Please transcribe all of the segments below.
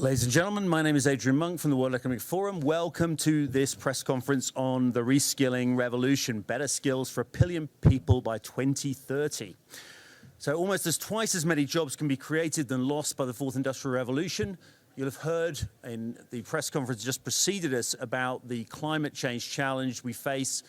Ladies and gentlemen, my name is Adrian Monck from the World Economic Forum. Welcome to this press conference on the Reskilling Revolution, better skills for 1 billion people by 2030. So almost twice as many jobs can be created than lost by the fourth industrial revolution. You'll have heard in the press conference just preceded us about the climate change challenge we face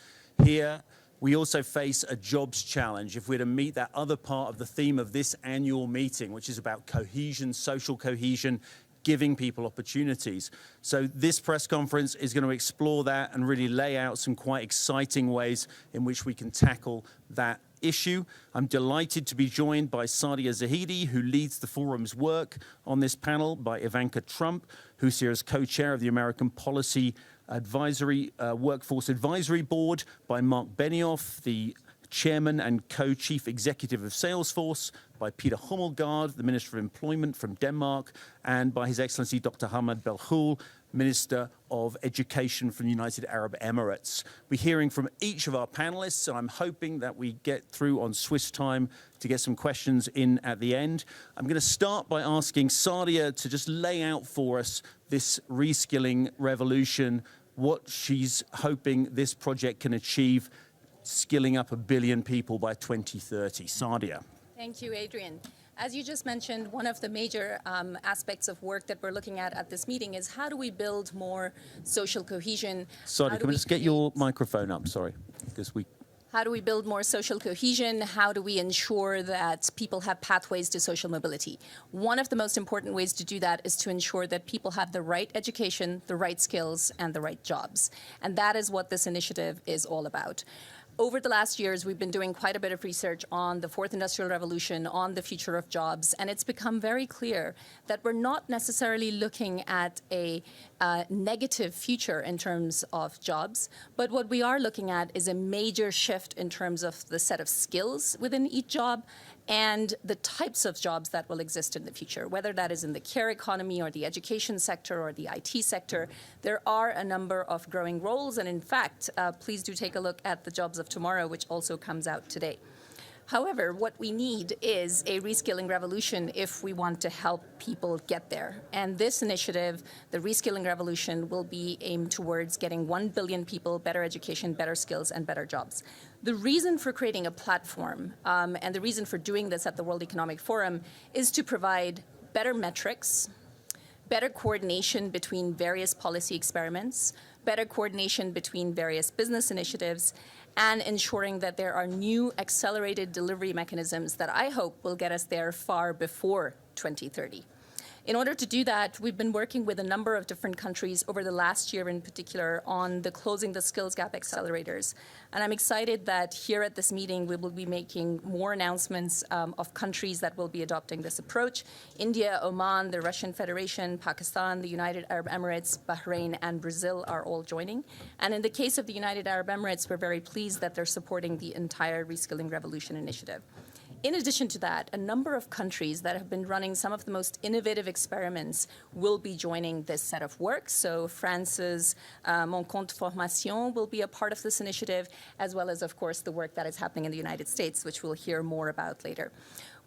here. We also face a jobs challenge if we're to meet that other part of the theme of this annual meeting, which is about cohesion, social cohesion, giving people opportunities. So this press conference is going to explore that and really lay out some quite exciting ways in which we can tackle that issue. I'm delighted to be joined by Saadia Zahidi, who leads the forum's work on this panel, by Ivanka, who's here as co-chair of the American Policy Advisory Workforce Advisory Board, by Marc Benioff, the chairman and co-chief executive of Salesforce, by Peter Hummelgaard, the Minister of Employment from Denmark, and by His Excellency Dr. Ahmad Belhoul, Minister of Education from the United Arab Emirates. We're hearing from each of our panelists, and I'm hoping that we get through on Swiss time to get some questions in at the end. I'm going to start by asking Saadia to just lay out for us this reskilling revolution, what she's hoping this project can achieve, skilling up 1 billion people by 2030. Saadia. Thank you, Adrian. As you just mentioned, one of the major aspects of work that we're looking at this meeting is how do we build more social cohesion? Sorry, can we just get your microphone up? Sorry, because How do we build more social cohesion? How do we ensure that people have pathways to social mobility? One of the most important ways to do that is to ensure that people have the right education, the right skills, and the right jobs. And that is what this initiative is all about. Over the last years, we've been doing quite a bit of research on the fourth industrial revolution, on the future of jobs, and it's become very clear that we're not necessarily looking at a negative future in terms of jobs, but what we are looking at is a major shift in terms of the set of skills within each job and the types of jobs that will exist in the future, whether that is in the care economy or the education sector or the IT sector. There are a number of growing roles, and in fact, please do take a look at the Jobs of Tomorrow, which also comes out today. However, what we need is a reskilling revolution if we want to help people get there. And this initiative, the Reskilling Revolution, will be aimed towards getting 1 billion people better education, better skills, and better jobs. The reason for creating a platform and the reason for doing this at the World Economic Forum is to provide better metrics, better coordination between various policy experiments, better coordination between various business initiatives, and ensuring that there are new accelerated delivery mechanisms that I hope will get us there far before 2030. In order to do that, we've been working with a number of different countries over the last year in particular on the Closing the Skills Gap accelerators. And I'm excited that here at this meeting, we will be making more announcements of countries that will be adopting this approach. India, Oman, the Russian Federation, Pakistan, the United Arab Emirates, Bahrain, and Brazil are all joining. And in the case of the United Arab Emirates, we're very pleased that they're supporting the entire Reskilling Revolution initiative. In addition to that, a number of countries that have been running some of the most innovative experiments will be joining this set of work. So France's Mon Compte Formation will be a part of this initiative, as well as, of course, the work that is happening in the United States, which we'll hear more about later.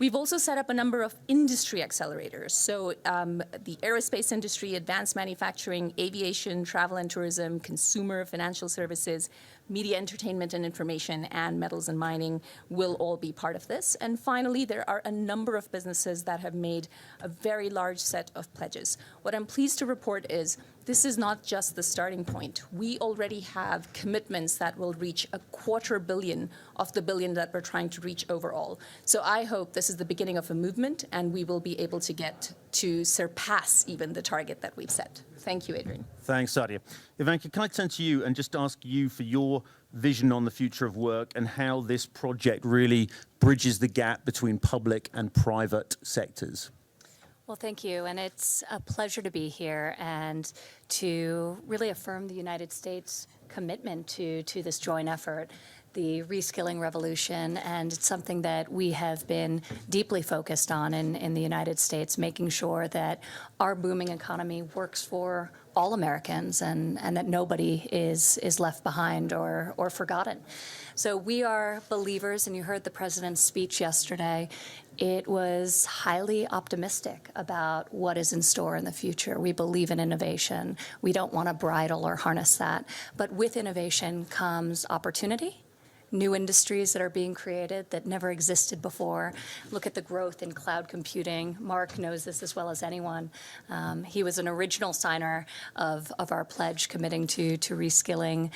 We've also set up a number of industry accelerators. So the aerospace industry, advanced manufacturing, aviation, travel and tourism, consumer, financial services, media, entertainment and information, and metals and mining will all be part of this. And finally, there are a number of businesses that have made a very large set of pledges. What I'm pleased to report is this is not just the starting point. We already have commitments that will reach 250 million of the billion that we're trying to reach overall. So I hope this is the beginning of a movement, and we will be able to get to surpass even the target that we've set. Thank you, Adrian. Thanks, Saadia. Ivanka, can I turn to you and just ask you for your vision on the future of work and how this project really bridges the gap between public and private sectors? Well, thank you, and it's a pleasure to be here and to really affirm the United States' commitment to this joint effort. the Reskilling Revolution, and it's something that we have been deeply focused on in the United States, making sure that our booming economy works for all Americans and that nobody is left behind or forgotten. So we are believers, and you heard the president's speech yesterday. It was highly optimistic about what is in store in the future. We believe in innovation. We don't want to bridle or harness that. But with innovation comes opportunity, new industries that are being created that never existed before. Look at the growth in cloud computing. Marc knows this as well as anyone. He was an original signer of our pledge committing to reskilling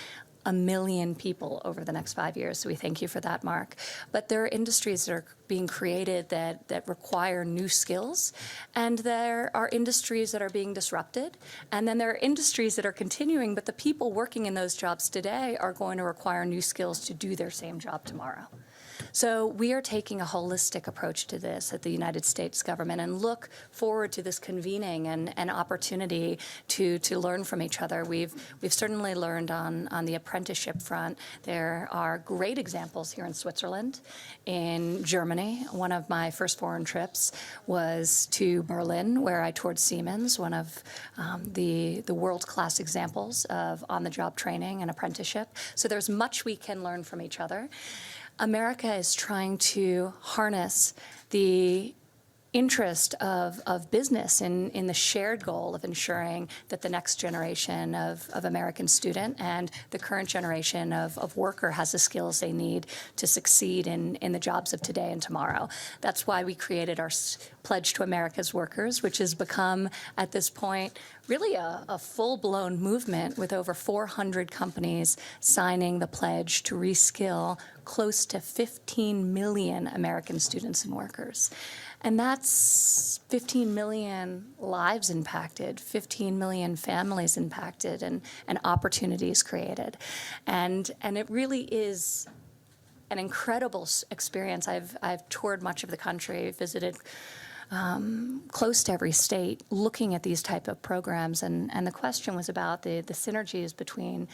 1 million people over the next 5 years. So we thank you for that, Marc. But there are industries that are being created that require new skills, and there are industries that are being disrupted, and then there are industries that are continuing, but the people working in those jobs today are going to require new skills to do their same job tomorrow. So we are taking a holistic approach to this at the United States government and look forward to this convening and opportunity to learn from each other. We've certainly learned on the apprenticeship front. There are great examples here in Switzerland, in Germany. One of my first foreign trips was to Berlin, where I toured Siemens, one of the world-class examples of on-the-job training and apprenticeship. So there's much we can learn from each other. America is trying to harness the interest of business in the shared goal of ensuring that the next generation of American student and the current generation of worker has the skills they need to succeed in the jobs of today and tomorrow. That's why we created our Pledge to America's Workers, which has become, at this point, really a full-blown movement with over 400 companies signing the pledge to reskill close to 15 million American students and workers. And that's 15 million lives impacted, 15 million families impacted, and opportunities created. And it really is an incredible experience. I've toured much of the country, visited close to every state, looking at these type of programs, and the question was about the synergies between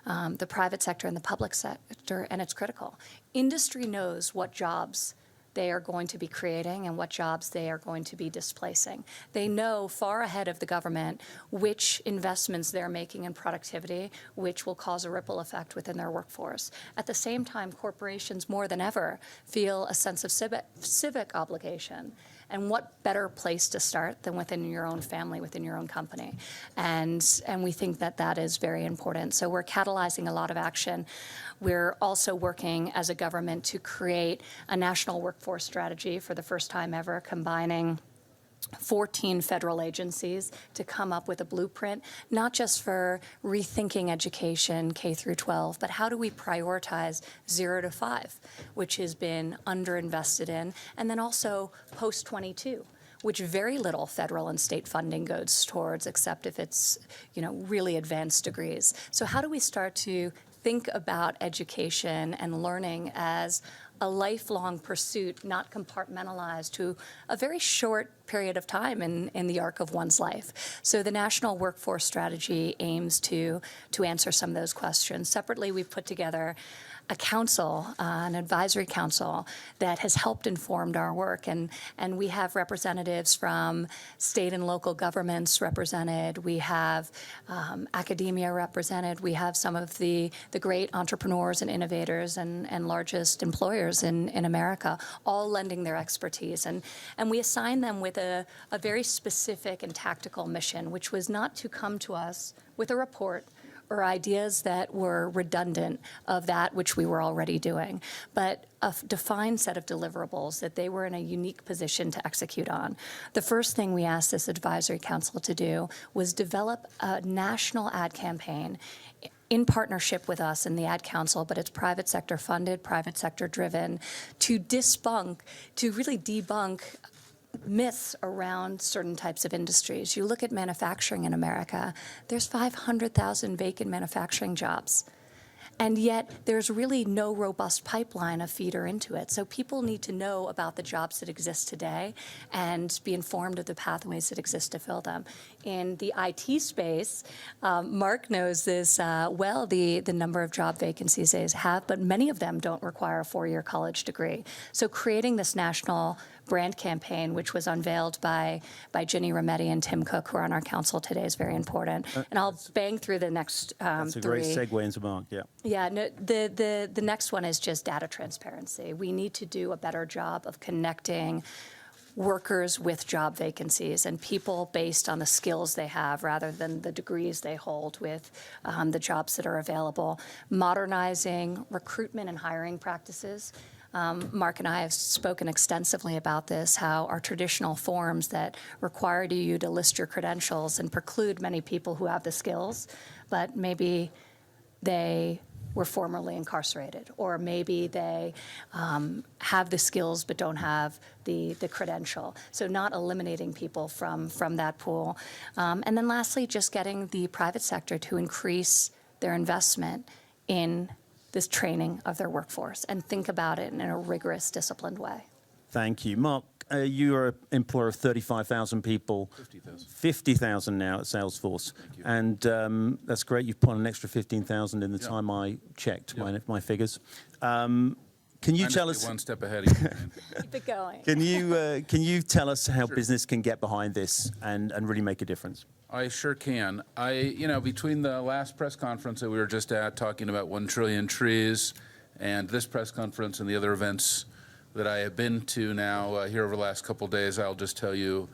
the private sector and the public sector, and it's critical. Industry knows what jobs they are going to be creating and what jobs they are going to be displacing. They know far ahead of the government which investments they're making in productivity, which will cause a ripple effect within their workforce. At the same time, corporations more than ever feel a sense of civic obligation. And what better place to start than within your own family, within your own company? And we think that that is very important. So we're catalyzing a lot of action. We're also working as a government to create a national workforce strategy for the first time ever, combining 14 federal agencies to come up with a blueprint, not just for rethinking education K through 12, but how do we prioritize 0 to 5, which has been underinvested in, and then also post-22, which very little federal and state funding goes towards, except if it's, really advanced degrees. So how do we start to think about education and learning as a lifelong pursuit, not compartmentalized to a very short period of time in the arc of one's life? So the National Workforce Strategy aims to answer some of those questions. Separately, we've put together a council, an advisory council that has helped informed our work, and we have representatives from state and local governments represented. We have academia represented. We have some of the great entrepreneurs and innovators and largest employers in America, all lending their expertise. And we assign them with a very specific and tactical mission, which was not to come to us with a report or ideas that were redundant of that which we were already doing, but a defined set of deliverables that they were in a unique position to execute on. The first thing we asked this advisory council to do was develop a national ad campaign in partnership with us in the Ad Council, but it's private sector funded, private sector driven, to really debunk myths around certain types of industries. You look at manufacturing in America, there's 500,000 vacant manufacturing jobs. And yet there's really no robust pipeline of feeder into it. So people need to know about the jobs that exist today and be informed of the pathways that exist to fill them. In the IT space, Marc knows this well, the number of job vacancies they have, but many of them don't require a four-year college degree. So creating this national brand campaign, which was unveiled by Ginny Rometty and Tim Cook, who are on our council today, is very important. And I'll bang through the next That's a three. great segue into Monck, yeah. Yeah, no, the next one is just data transparency. We need to do a better job of connecting workers with job vacancies and people based on the skills they have rather than the degrees they hold with the jobs that are available. Modernizing recruitment and hiring practices. Marc and I have spoken extensively about this, how our traditional forms that require you to list your credentials and preclude many people who have the skills, but maybe they were formerly incarcerated, or maybe they have the skills but don't have the credential. So not eliminating people from that pool. And then lastly, just getting the private sector to increase their investment in this training of their workforce and think about it in a rigorous, disciplined way. Thank you. Marc, you are an employer of 35,000 people. 50,000. 50,000 now at Salesforce. Thank you. And that's great. You've put an extra 15,000 in the time I checked my figures. Can you tell us... One step ahead of you, man. Keep it going. Can you tell us how Sure. business can get behind this and really make a difference? I sure can. Between the last press conference that we were just at, talking about 1 trillion trees, and this press conference and the other events that I have been to now here over the last couple of days, I'll just tell you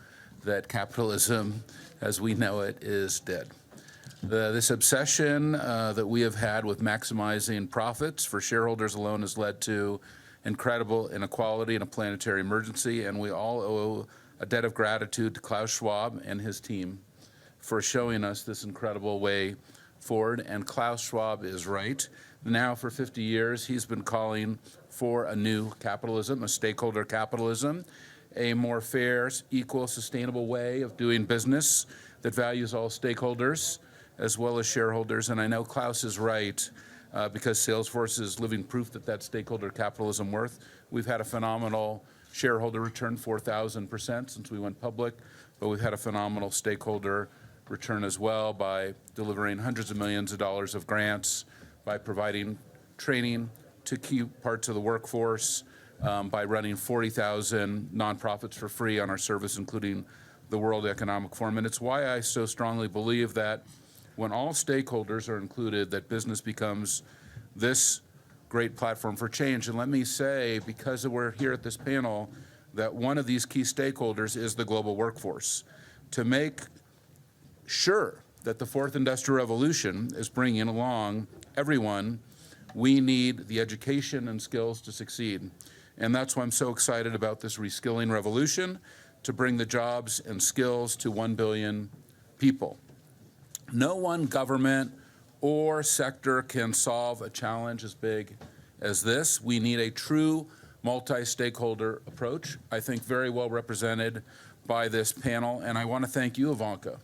that capitalism, as we know it, is dead. This obsession that we have had with maximizing profits for shareholders alone has led to incredible inequality and a planetary emergency, and we all owe a debt of gratitude to Klaus Schwab and his team for showing us this incredible way forward. And Klaus Schwab is right. Now, for 50 years, he's been calling for a new capitalism, a stakeholder capitalism, a more fair, equal, sustainable way of doing business that values all stakeholders as well as shareholders. And I know Klaus is right because Salesforce is living proof that stakeholder capitalism worth. We've had a phenomenal shareholder return, 4,000% since we went public, but we've had a phenomenal stakeholder return as well by delivering hundreds of millions of dollars of grants, by providing training to key parts of the workforce, by running 40,000 nonprofits for free on our service, including the World Economic Forum. And it's why I so strongly believe that when all stakeholders are included, that business becomes this great platform for change. And let me say, because we're here at this panel, that one of these key stakeholders is the global workforce. To make sure that the fourth industrial revolution is bringing along everyone, we need the education and skills to succeed. And that's why I'm so excited about this reskilling revolution, to bring the jobs and skills to 1 billion people. No one government or sector can solve a challenge as big as this. We need a true multi-stakeholder approach, I think very well represented by this panel. And I want to thank you, Ivanka,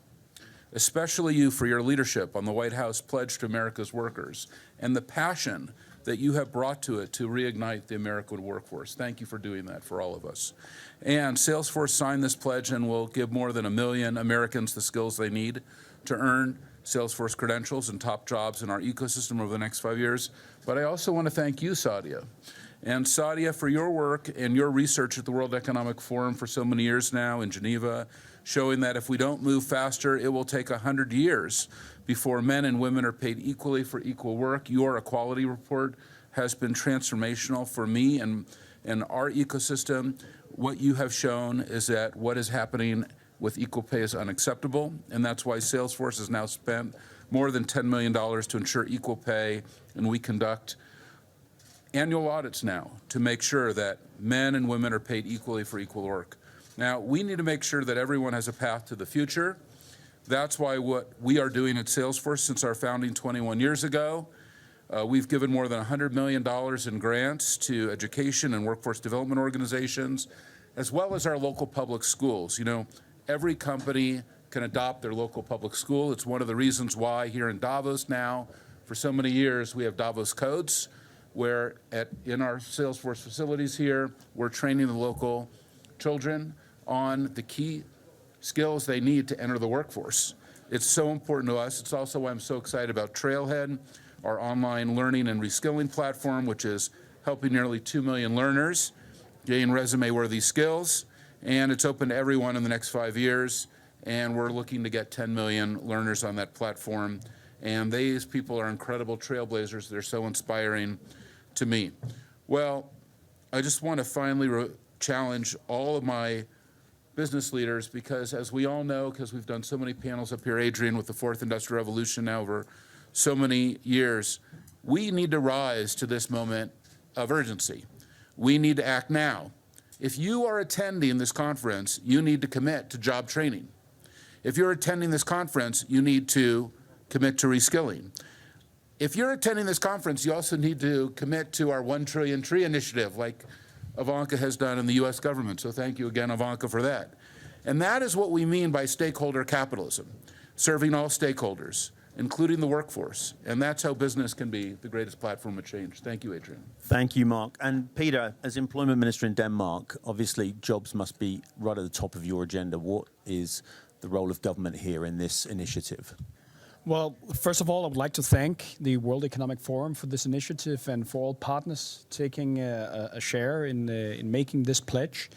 especially you, for your leadership on the White House Pledge to America's Workers and the passion that you have brought to it to reignite the American workforce. Thank you for doing that for all of us. And Salesforce signed this pledge and will give more than 1 million Americans the skills they need to earn Salesforce credentials and top jobs in our ecosystem over the next 5 years. But I also want to thank you, Saadia. And Saadia, for your work and your research at the World Economic Forum for so many years now in Geneva, showing that if we don't move faster, it will take 100 years before men and women are paid equally for equal work. Your equality report has been transformational for me and our ecosystem. What you have shown is that what is happening with equal pay is unacceptable, and that's why Salesforce has now spent more than $10 million to ensure equal pay, and we conduct annual audits now to make sure that men and women are paid equally for equal work. Now, we need to make sure that everyone has a path to the future. That's why what we are doing at Salesforce since our founding 21 years ago, we've given more than $100 million in grants to education and workforce development organizations, as well as our local public schools. You know, every company can adopt their local public school. It's one of the reasons why here in Davos now, for so many years, we have Davos codes, where in our Salesforce facilities here, we're training the local children on the key skills they need to enter the workforce. It's so important to us. It's also why I'm so excited about Trailhead, our online learning and reskilling platform, which is helping nearly 2 million learners gain resume-worthy skills. And it's open to everyone in the next 5 years. And we're looking to get 10 million learners on that platform. And these people are incredible trailblazers. They're so inspiring to me. Well, I just want to finally challenge all of my business leaders, because as we all know, because we've done so many panels up here, Adrian, with the fourth industrial revolution now over so many years, we need to rise to this moment of urgency. We need to act now. If you are attending this conference, you need to commit to job training. If you're attending this conference, you need to commit to reskilling. If you're attending this conference, you also need to commit to our 1 trillion tree initiative, like Ivanka has done in the US government. So thank you again, Ivanka, for that. And that is what we mean by stakeholder capitalism, serving all stakeholders, including the workforce. And that's how business can be the greatest platform of change. Thank you, Adrian. Thank you, Marc. And Peter, as Employment Minister in Denmark, obviously jobs must be right at the top of your agenda. What is the role of government here in this initiative? Well, first of all, I would like to thank the World Economic Forum for this initiative and for all partners taking a share in making this pledge.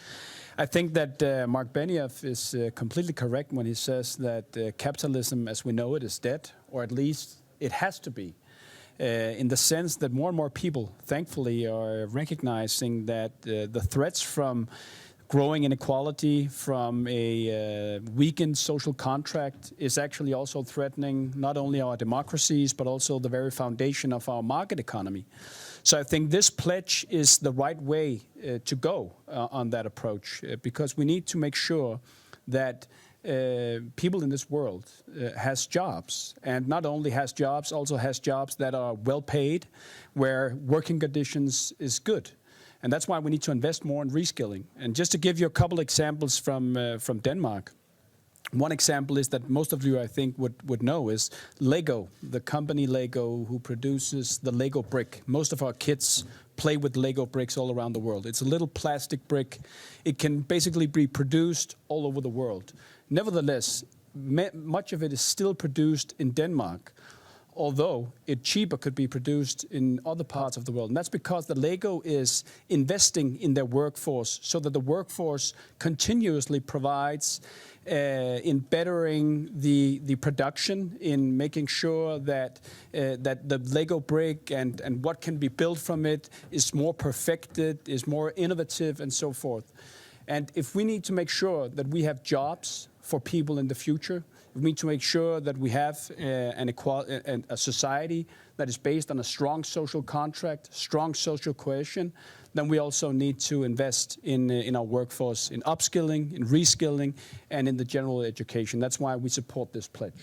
I think that Marc Benioff is completely correct when he says that capitalism as we know it is dead, or at least it has to be, in the sense that more and more people, thankfully, are recognizing that the threats from growing inequality, from a weakened social contract, is actually also threatening not only our democracies, but also the very foundation of our market economy. So I think this pledge is the right way to go on that approach, because we need to make sure that people in this world has jobs, and not only has jobs, also has jobs that are well paid, where working conditions is good. And that's why we need to invest more in reskilling. And just to give you a couple examples from Denmark, one example is that most of you, I think, would know is Lego, the company Lego, who produces the Lego brick. Most of our kids play with Lego bricks all around the world. It's a little plastic brick. It can basically be produced all over the world. Nevertheless, much of it is still produced in Denmark, although it cheaper could be produced in other parts of the world. And that's because the Lego is investing in their workforce so that the workforce continuously provides in bettering the production, in making sure that that the Lego brick and what can be built from it is more perfected, is more innovative, and so forth. And if we need to make sure that we have jobs for people in the future, we need to make sure that we have a society that is based on a strong social contract, strong social cohesion. Then we also need to invest in our workforce, in upskilling, in reskilling, and in the general education. That's why we support this pledge.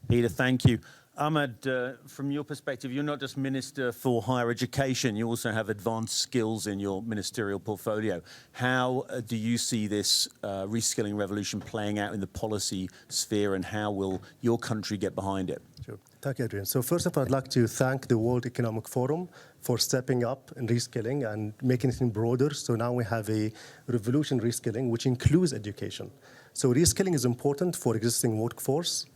Peter, thank you. Ahmad, from your perspective, you're not just Minister for Higher Education, you also have advanced skills in your ministerial portfolio. How do you see this reskilling revolution playing out in the policy sphere, and how will your country get behind it? Sure. Thank you, Adrian. So first of all, I'd like to thank the World Economic Forum for stepping up in reskilling and making it broader. So now we have a revolution reskilling, which includes education. So reskilling is important for existing workforce.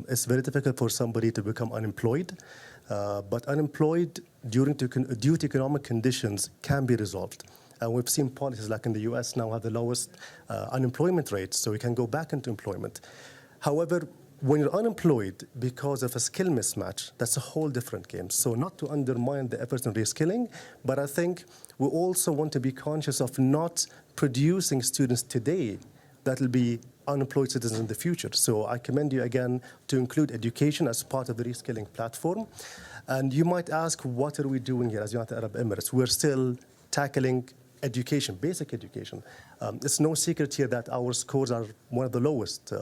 It's very difficult for somebody to become unemployed, but unemployed due to economic conditions can be resolved. And we've seen policies like in the US now have the lowest unemployment rates, so we can go back into employment. However, when you're unemployed because of a skill mismatch, that's a whole different game. So not to undermine the efforts in reskilling, but I think we also want to be conscious of not producing students today that will be unemployed citizens in the future. So I commend you again to include education as part of the reskilling platform. And you might ask, what are we doing here as United Arab Emirates? We're still tackling education, basic education. It's no secret here that our scores are one of the lowest.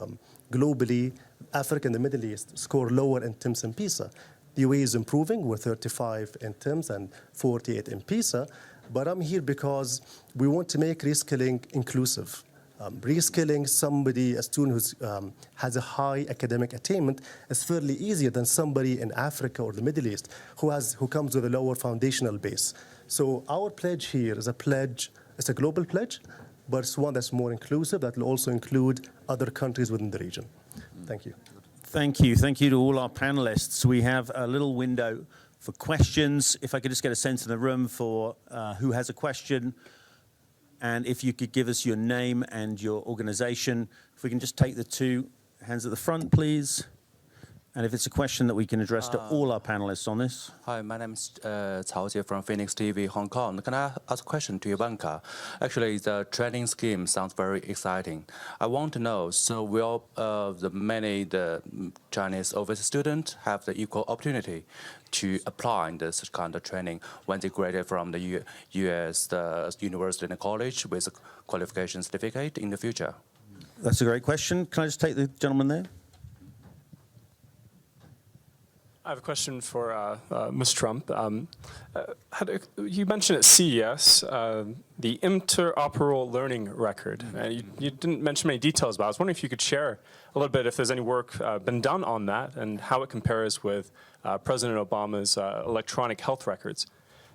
Globally, Africa and the Middle East score lower in TIMSS and PISA. The UAE is improving. We're 35 in TIMSS and 48 in PISA. But I'm here because we want to make reskilling inclusive. Reskilling somebody, a student who has a high academic attainment, is fairly easier than somebody in Africa or the Middle East who comes with a lower foundational base. So our pledge here is it's a global pledge, but it's one that's more inclusive, that will also include other countries within the region. Thank you. Thank you. Thank you to all our panelists. We have a little window for questions. If I could just get a sense in the room for who has a question, and if you could give us your name and your organization. If we can just take the two hands at the front, please. And if it's a question that we can address to all our panelists on this. Hi, my name is Saadia from Phoenix TV, Hong Kong. Can I ask a question to Ivanka? Actually, the training scheme sounds very exciting. I want to know, so will the Chinese overseas students have the equal opportunity to apply in this kind of training when they graduate from the U.S. the university and college with a qualification certificate in the future? That's a great question. Can I just take the gentleman there? I have a question for Ms. Trump. You mentioned at CES the interoperable learning record. You didn't mention many details about it. I was wondering if you could share a little bit if there's any work been done on that and how it compares with President Obama's electronic health records.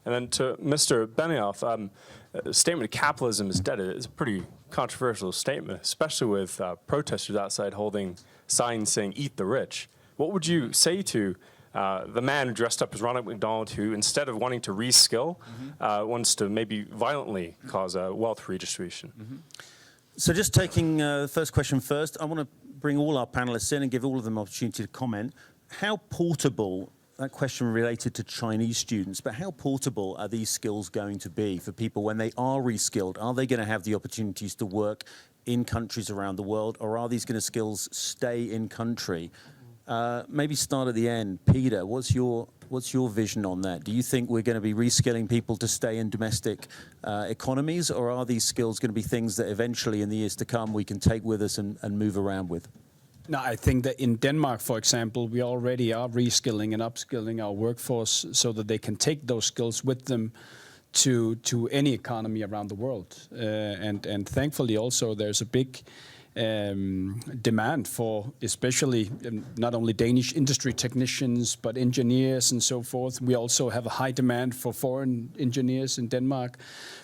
And then to Mr. Benioff, the statement capitalism is dead is a pretty controversial statement, especially with protesters outside holding signs saying eat the rich. What would you say to the man who dressed up as Ronald McDonald, who instead of wanting to reskill, wants to maybe violently cause a wealth redistribution? So just taking the first question first, I want to bring all our panelists in and give all of them an opportunity to comment. How portable, that question related to Chinese students, but how portable are these skills going to be for people when they are reskilled? Are they going to have the opportunities to work in countries around the world, or are these skills stay in country? Maybe start at the end. Peter, what's your vision on that? Do you think we're going to be reskilling people to stay in domestic economies, or are these skills going to be things that eventually in the years to come we can take with us and move around with? No, I think that in Denmark, for example, we already are reskilling and upskilling our workforce so that they can take those skills with them to any economy around the world. And thankfully also there's a big demand for especially not only Danish industry technicians, but engineers and so forth. We also have a high demand for foreign engineers in Denmark.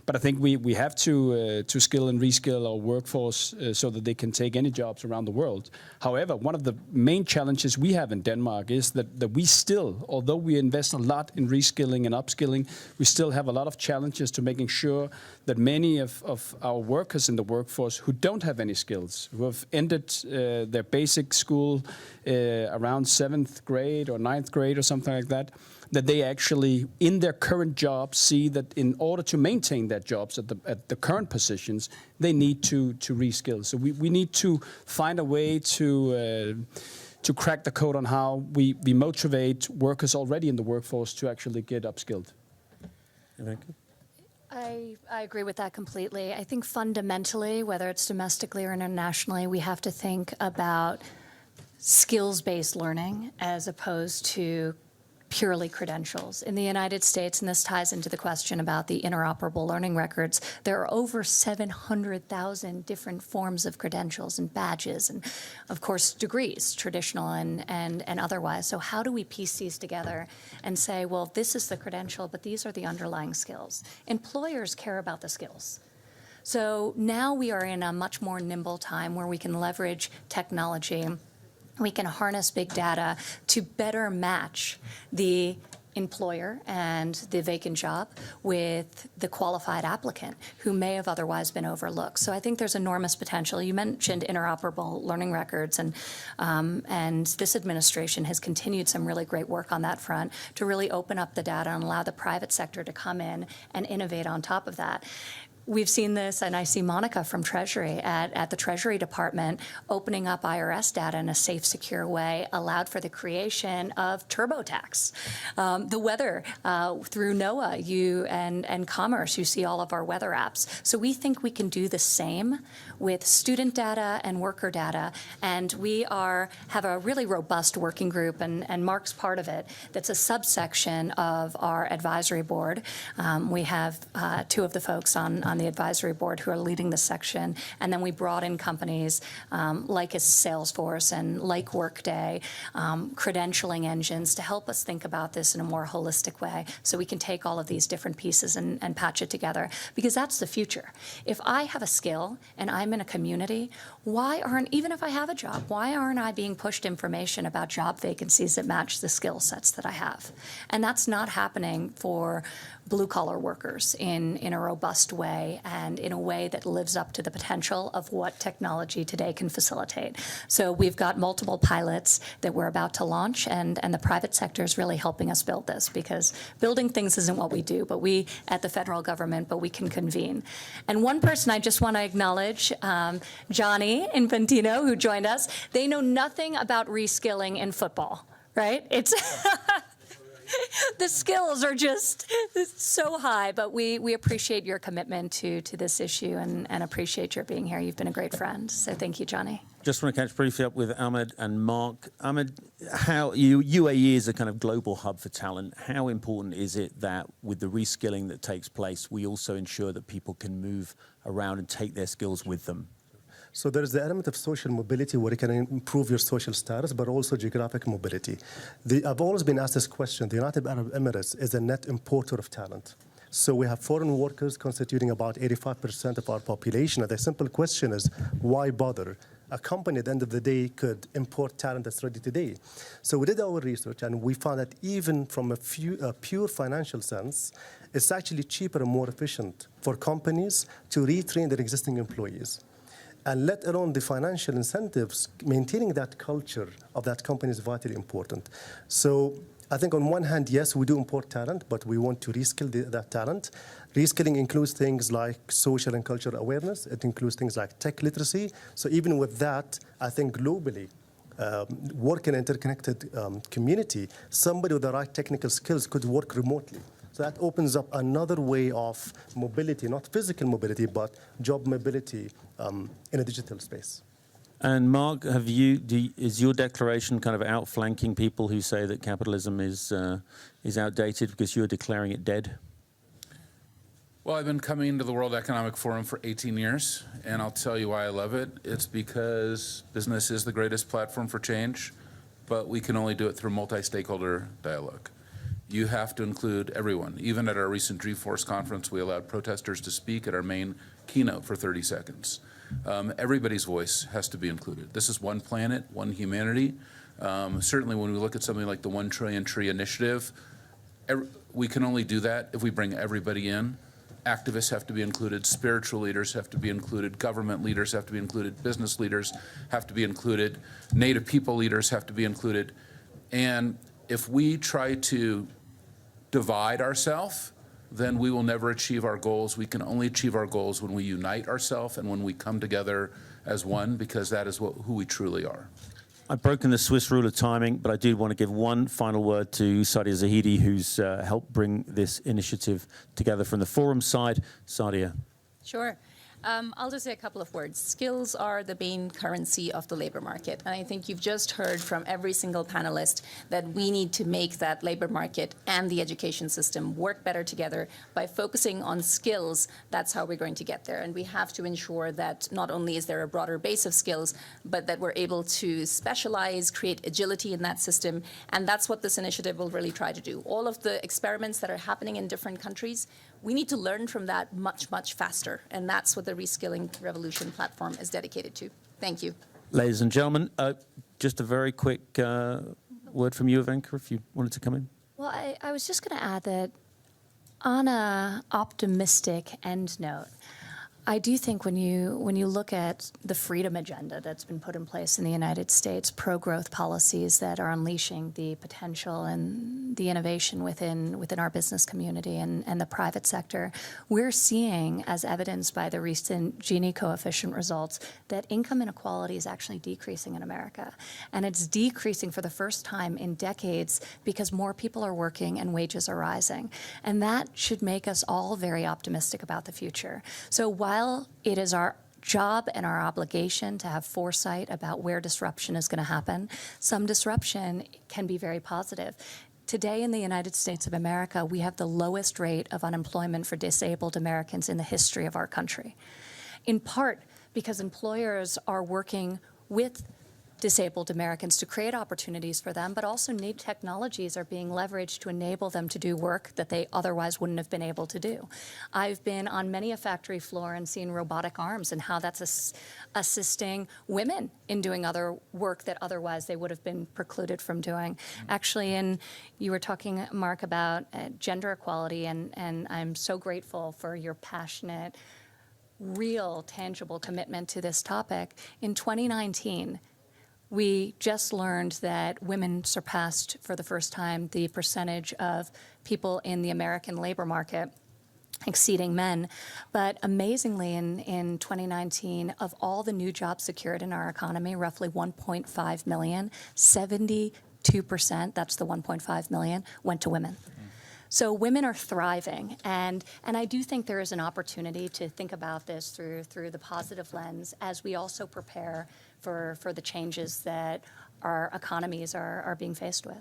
But I think we have to skill and reskill our workforce so that they can take any jobs around the world. However, one of the main challenges we have in Denmark is that we still, although we invest a lot in reskilling and upskilling, we still have a lot of challenges to making sure that many of our workers in the workforce who don't have any skills, who have ended their basic school around 7th grade or 9th grade or something like that, that they actually, in their current jobs, see that in order to maintain their jobs at the current positions, they need to reskill. So we need to find a way to crack the code on how we motivate workers already in the workforce to actually get upskilled. Ivanka? I agree with that completely. I think fundamentally, whether it's domestically or internationally, we have to think about skills-based learning as opposed to purely credentials. In the United States, and this ties into the question about the interoperable learning records, there are over 700,000 different forms of credentials and badges and, of course, degrees, traditional and otherwise. So how do we piece these together and say, well, this is the credential, but these are the underlying skills? Employers care about the skills. So now we are in a much more nimble time where we can leverage technology. We can harness big data to better match the employer and the vacant job with the qualified applicant who may have otherwise been overlooked. So I think there's enormous potential. You mentioned interoperable learning records, and this administration has continued some really great work on that front to really open up the data and allow the private sector to come in and innovate on top of that. We've seen this, and I see Monica from Treasury at the Treasury Department opening up IRS data in a safe, secure way, allowed for the creation of TurboTax. The weather, through NOAA and Commerce, you see all of our weather apps. So we think we can do the same with student data and worker data, and we have a really robust working group, and Marc's part of it, that's a subsection of our advisory board. We have two of the folks on the advisory board who are leading this section. And then we brought in companies like Salesforce and like Workday, credentialing engines to help us think about this in a more holistic way so we can take all of these different pieces and patch it together. Because that's the future. If I have a skill and I'm in a community, why aren't, even if I have a job, why aren't I being pushed information about job vacancies that match the skill sets that I have? And that's not happening for blue-collar workers in a robust way and in a way that lives up to the potential of what technology today can facilitate. So we've got multiple pilots that we're about to launch, and the private sector is really helping us build this, because building things isn't what we do, but we at the federal government, but we can convene. And one person I just want to acknowledge, Johnny Infantino, who joined us. They know nothing about reskilling in football, right? It's the skills are just so high, but we appreciate your commitment to this issue and appreciate your being here. You've been a great friend, so thank you, Johnny. Just want to catch briefly up with Ahmad and Marc. Ahmad, how UAE is a kind of global hub for talent. How important is it that with the reskilling that takes place, we also ensure that people can move around and take their skills with them? So there is the element of social mobility where you can improve your social status, but also geographic mobility. I've always been asked this question. The United Arab Emirates is a net importer of talent. So we have foreign workers constituting about 85% of our population. And the simple question is, why bother? A company at the end of the day could import talent that's ready today. So we did our research, and we found that even from a pure financial sense, it's actually cheaper and more efficient for companies to retrain their existing employees. And let alone the financial incentives, maintaining that culture of that company is vitally important. So I think on one hand, yes, we do import talent, but we want to reskill that talent. Reskilling includes things like social and cultural awareness. It includes things like tech literacy. So even with that, I think globally, work in an interconnected community, somebody with the right technical skills could work remotely. So that opens up another way of mobility, not physical mobility, but job mobility in a digital space. And Marc, is your declaration kind of outflanking people who say that capitalism is outdated because you're declaring it dead? Well, I've been coming to the World Economic Forum for 18 years, and I'll tell you why I love it. It's because business is the greatest platform for change, but we can only do it through multi-stakeholder dialogue. You have to include everyone. Even at our recent Dreamforce conference, we allowed protesters to speak at our main keynote for 30 seconds. Everybody's voice has to be included. This is one planet, one humanity. Certainly when we look at something like the 1 Trillion Tree Initiative, we can only do that if we bring everybody in. Activists have to be included, spiritual leaders have to be included, government leaders have to be included, business leaders have to be included, Native people leaders have to be included. And if we try to divide ourselves, then we will never achieve our goals. We can only achieve our goals when we unite ourselves and when we come together as one, because that is who we truly are. I've broken the Swiss rule of timing, but I do want to give one final word to Saadia Zahidi, who's helped bring this initiative together from the forum side. Saadia. Sure. I'll just say a couple of words. Skills are the main currency of the labor market. And I think you've just heard from every single panelist that we need to make that labor market and the education system work better together by focusing on skills. That's how we're going to get there. And we have to ensure that not only is there a broader base of skills, but that we're able to specialize, create agility in that system. And that's what this initiative will really try to do. All of the experiments that are happening in different countries, we need to learn from that much, much faster. And that's what the Reskilling Revolution platform is dedicated to. Thank you. Ladies and gentlemen, just a very quick word from you, Ivanka, if you wanted to come in. Well, I was just going to add that on an optimistic end note, I do think when you look at the freedom agenda that's been put in place in the United States, pro-growth policies that are unleashing the potential and the innovation within our business community and the private sector, we're seeing, as evidenced by the recent Gini coefficient results, that income inequality is actually decreasing in America. And it's decreasing for the first time in decades because more people are working and wages are rising. And that should make us all very optimistic about the future. So while it is our job and our obligation to have foresight about where disruption is going to happen, some disruption can be very positive. Today in the United States of America, we have the lowest rate of unemployment for disabled Americans in the history of our country, in part because employers are working with disabled Americans to create opportunities for them, but also new technologies are being leveraged to enable them to do work that they otherwise wouldn't have been able to do. I've been on many a factory floor and seen robotic arms and how that's assisting women in doing other work that otherwise they would have been precluded from doing. Actually, you were talking, Marc, about gender equality, and I'm so grateful for your passionate, real, tangible commitment to this topic. In 2019, we just learned that women surpassed for the first time the percentage of people in the American labor market exceeding men. But amazingly, in 2019, of all the new jobs secured in our economy, roughly 1.5 million, 72%, that's the 1.5 million, went to women. So women are thriving, and I do think there is an opportunity to think about this through the positive lens as we also prepare for the changes that our economies are being faced with.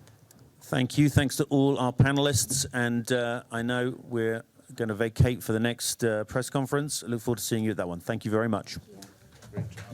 Thank you. Thanks to all our panelists. And I know we're going to vacate for the next press conference. I look forward to seeing you at that one. Thank you very much. Thank you. Great job.